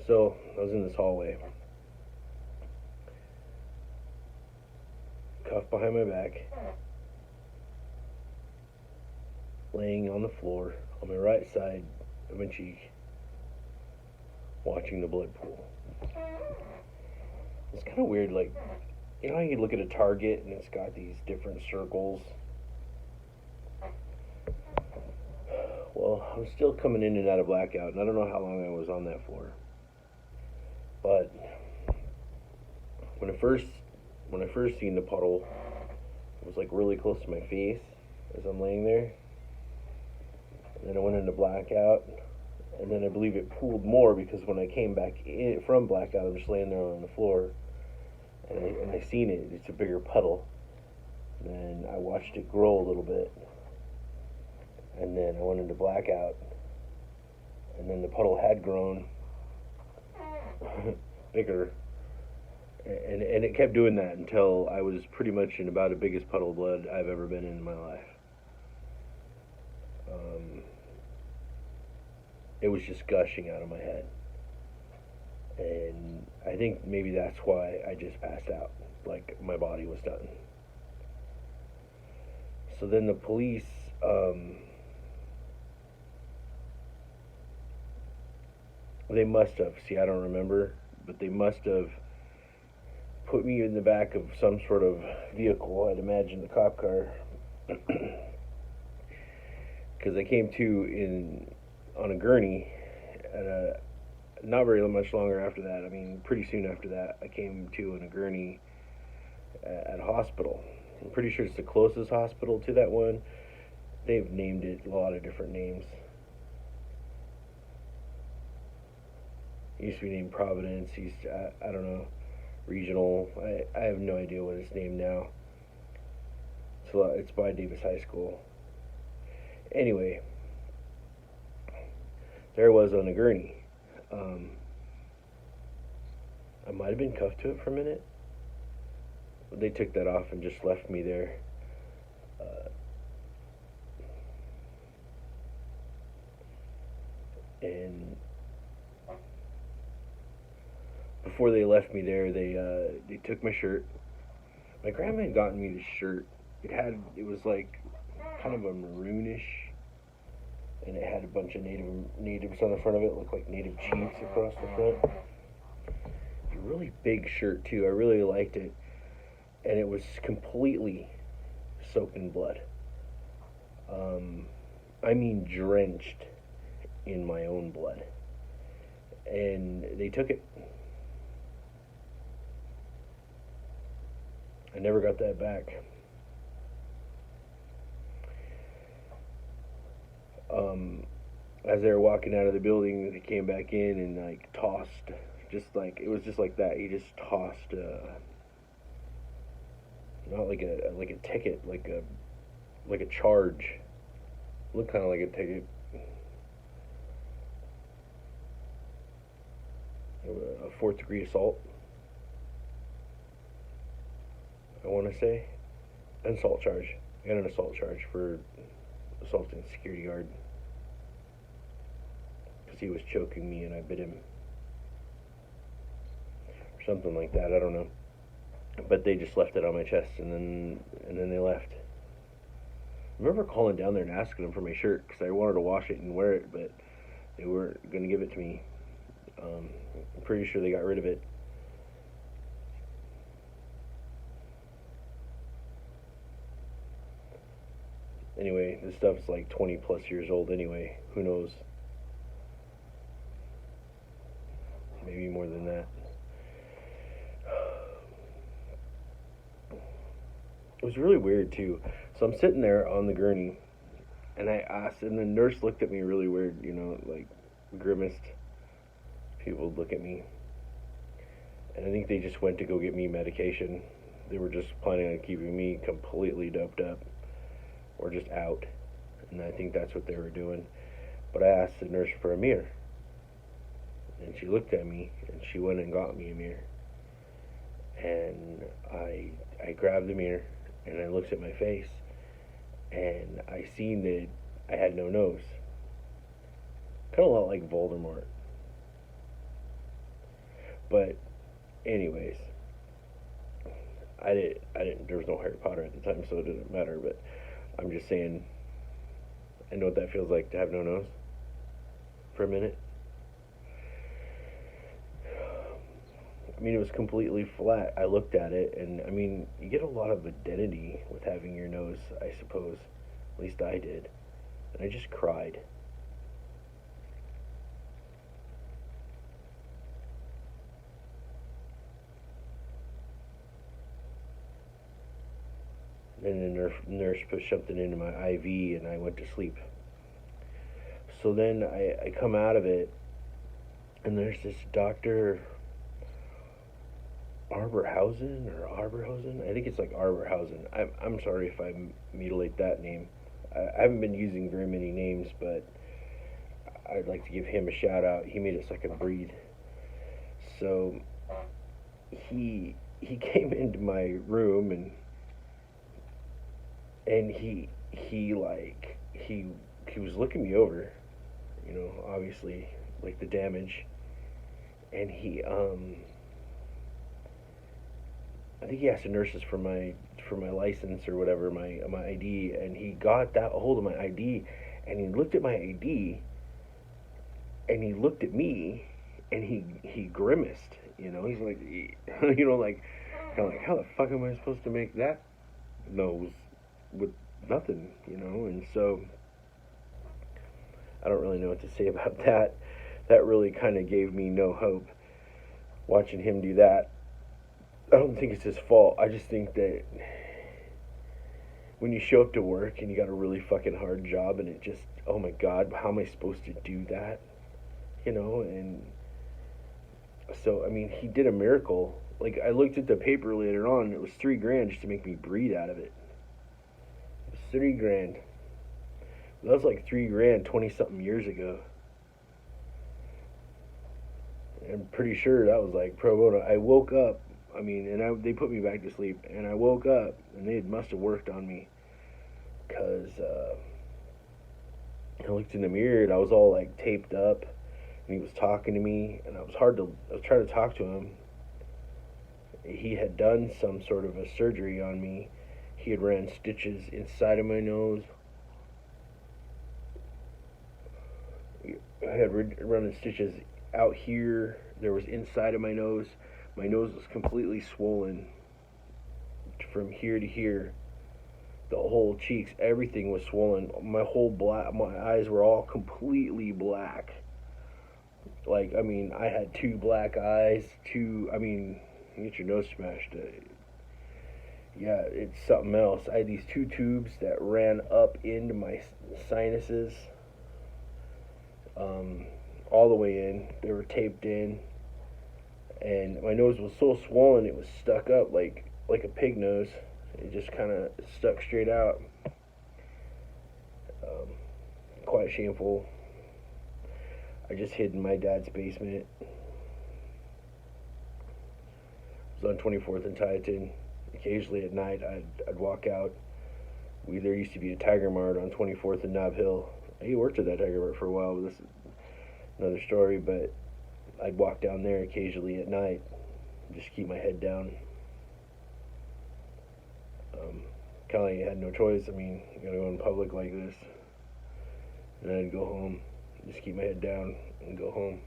So I was in this hallway, cuffed behind my back, laying on the floor on my right side of my cheek, watching the blood pool. It's kind of weird, like, you know how you look at a target and it's got these different circles? Well, I'm still coming in and out of blackout, and I don't know how long I was on that floor. But when I first seen the puddle, it was like really close to my face as I'm laying there. And then I went into blackout, and then I believe it pooled more because when I came back in from blackout, I'm just laying there on the floor, and I seen it. It's a bigger puddle. And then I watched it grow a little bit, and then I went into blackout, and then the puddle had grown bigger, and it kept doing that until I was pretty much in about the biggest puddle of blood I've ever been in my life. It was just gushing out of my head, and I think maybe that's why I just passed out, like my body was done. So then the police, they must have, see, I don't remember, but they must have put me in the back of some sort of vehicle. I'd imagine the cop car, because I came to in on a gurney at a not very much longer after that. I mean, pretty soon after that, I came to in a gurney at a hospital. I'm pretty sure it's the closest hospital to that one. They've named it a lot of different names. It used to be named Providence. I don't know, regional. I have no idea what it's named now. It's by Davis High School. Anyway, there I was on a gurney. I might have been cuffed to it for a minute. They took that off and just left me there. And before they left me there, they took my shirt. My grandma had gotten me this shirt. It was like kind of a maroonish, and it had a bunch of natives on the front of it. It looked like native chiefs across the front. A really big shirt too. I really liked it, and it was completely soaked in blood. I mean, drenched in my own blood. And they took it. I never got that back. As they were walking out of the building, they came back in and like tossed, just like it was just like that. He just tossed, not like a ticket, like a charge. Looked kind of like a ticket. A fourth degree assault, I want to say. An assault charge. I got an assault charge for assaulting a security guard because he was choking me and I bit him. Or something like that, I don't know. But they just left it on my chest and then they left. I remember calling down there and asking them for my shirt because I wanted to wash it and wear it, but they weren't going to give it to me. I'm pretty sure they got rid of it. Anyway, this stuff's like 20 plus years old anyway. Who knows? Maybe more than that. It was really weird too. So I'm sitting there on the gurney, and I asked, and the nurse looked at me really weird, like grimaced. People would look at me, and I think they just went to go get me medication. They were just planning on keeping me completely doped up or just out, and I think that's what they were doing. But I asked the nurse for a mirror, and she looked at me, and she went and got me a mirror. And I grabbed the mirror, and I looked at my face, and I seen that I had no nose. Kind of a lot like Voldemort. But anyways, I didn't. There was no Harry Potter at the time, so it didn't matter. But I'm just saying, I know what that feels like to have no nose for a minute. I mean, it was completely flat. I looked at it, and I mean, you get a lot of identity with having your nose, I suppose. At least I did. And I just cried. Then the nurse pushed something into my IV, and I went to sleep. So then I come out of it, and there's this doctor Arborhausen. I think it's like Arborhausen. I'm sorry if I mutilate that name. I haven't been using very many names, but I'd like to give him a shout out. He made it so I could breathe. So he came into my room, and he was looking me over, obviously like the damage, and I think he asked the nurses for my license or whatever, my ID, and he got that a hold of my ID, and he looked at my ID, and he looked at me, and he grimaced. He's like, like kind of like, how the fuck am I supposed to make that nose with nothing, And so I don't really know what to say about that. That really kind of gave me no hope watching him do that. I don't think it's his fault. I just think that when you show up to work and you got a really fucking hard job and it just, oh my god, how am I supposed to do that? And so, I mean, he did a miracle. Like, I looked at the paper later on, and it was $3,000 just to make me breathe out of it. It was $3,000. That was like $3,000 20 something years ago. I'm pretty sure that was like pro bono. I woke up, I mean, they put me back to sleep, and I woke up, and they must have worked on me, because I looked in the mirror, and I was all like taped up, and he was talking to me, and I was trying to talk to him. He had done some sort of a surgery on me. He had ran stitches inside of my nose. I had run stitches out here. There was inside of my nose. My nose was completely swollen from here to here. The whole cheeks, everything was swollen. My eyes were all completely black. Like, I mean, I had two black eyes. You get your nose smashed. Yeah, it's something else. I had these two tubes that ran up into my sinuses, all the way in. They were taped in, and my nose was so swollen it was stuck up like a pig nose. It just kind of stuck straight out. Quite shameful. I just hid in my dad's basement. It was on 24th and Tieton. Occasionally at night, I'd walk out. There used to be a Tiger Mart on 24th and Nob Hill. I worked at that Tiger Mart for a while, but this is another story. But I'd walk down there occasionally at night, just keep my head down. Kind of like I had no choice. I mean, you gotta go in public like this. And I'd go home, just keep my head down and go home.